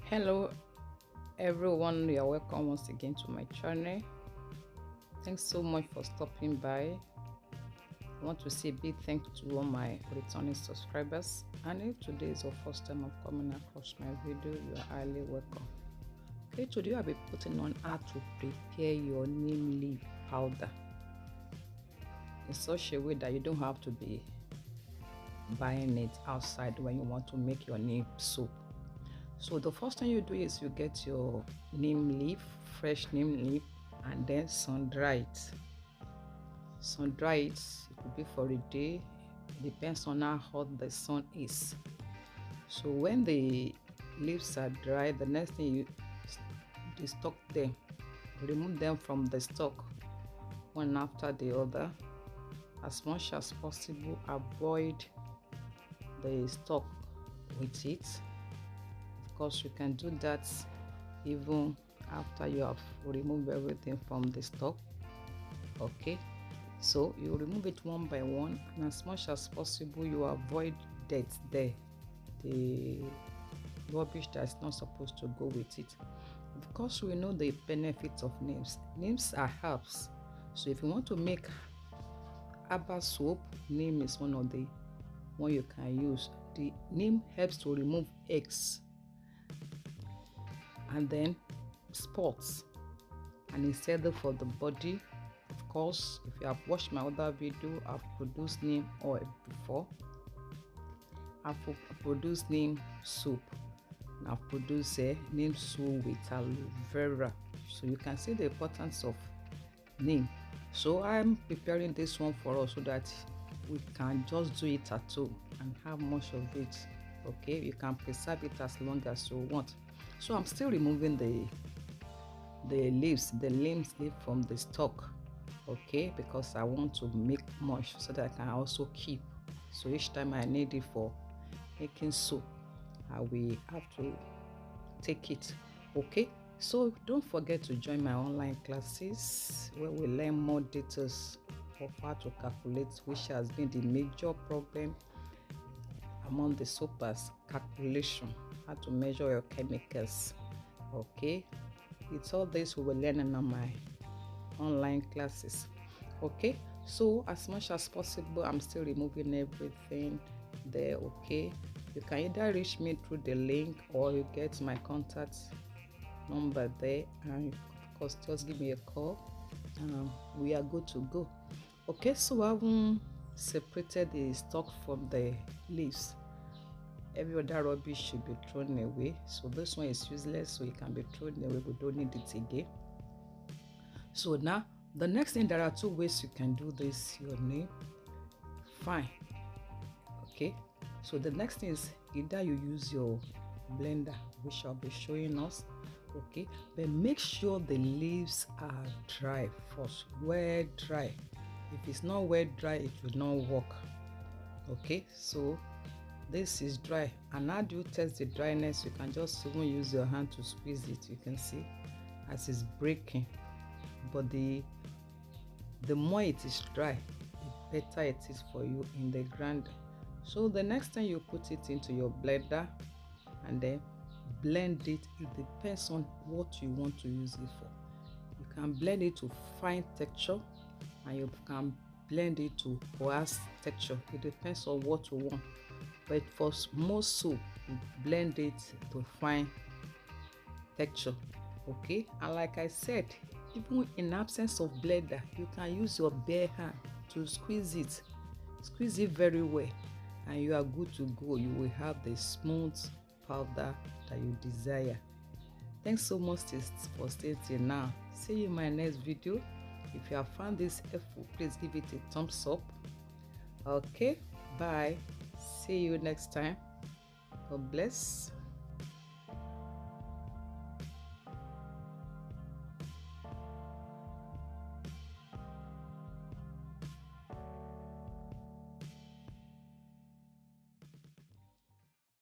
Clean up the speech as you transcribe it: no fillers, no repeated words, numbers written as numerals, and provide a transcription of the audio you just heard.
Hello everyone, you are welcome once again to my channel. Thanks so much for stopping by. I want to say a big thank you to all my returning subscribers, and if today is your first time of coming across my video, you are highly welcome. Okay, today I'll be putting on how to prepare your neem leaf powder in such a way that you don't have to be buying it outside when you want to make your neem soap. So the first thing you do is you get your neem leaf, fresh neem leaf, and then sun dry it. Sun dry it, it could be for a day, it depends on how hot the sun is. So when the leaves are dry, the next thing you destock them, remove them from the stalk one after the other. As much as possible, avoid the stalk with it. Of course, you can do that even after you have removed everything from the stalk. Okay, so you remove it one by one, and as much as possible you avoid dirt there, the rubbish that's not supposed to go with it. Of course, we know the benefits of neems. Neems are herbs, so if you want to make herbal soap, neem is one of the one you can use. The neem helps to remove eggs and then spots, and it's healthy for the body. Of course, if you have watched my other video, I've produced neem oil before. I've produced neem soap, and I've produced neem soap with aloe vera, so you can see the importance of neem. So I'm preparing this one for us so that we can just do it at home and have much of it. Okay, you can preserve it as long as you want. So I'm still removing the leaves from the stalk, okay, because I want to make much so that I can also keep. So each time I need it for making soap, I will have to take it. Okay, so don't forget to join my online classes where we learn more details of how to calculate, which has been the major problem among the soapers: calculation, how to measure your chemicals. Okay, it's all this we will learn in my online classes. Okay, so as much as possible, I'm still removing everything there. Okay, you can either reach me through the link or you get my contact number there, and of course just give me a call. We are good to go. Okay, so I haven't separated the stalk from the leaves. Every other rubbish should be thrown away, so this one is useless, so it can be thrown away. We don't need it again. So now the next thing, there are two ways you can do this your neem. Fine. Okay, so the next thing is either you use your blender, which I'll be showing us. Okay, but make sure the leaves are dry first, well dry. If it's not well dry, it will not work. Okay, so this is dry, and how do you test the dryness? You can just even use your hand to squeeze it. You can see as it's breaking, but the more it is dry, the better it is for you in the grinder. So the next time you put it into your blender and then blend it. It depends on what you want to use it for. You can blend it to fine texture, and you can blend it to coarse texture. It depends on what you want, but for most soap, you blend it to fine texture. Okay, and like I said, even in absence of blender, you can use your bare hand to squeeze it very well, and you are good to go. You will have the smooth powder that you desire. Thanks so much for staying till now. See you in my next video. If you have found this helpful, please give it a thumbs up. Okay, bye. See you next time. God bless.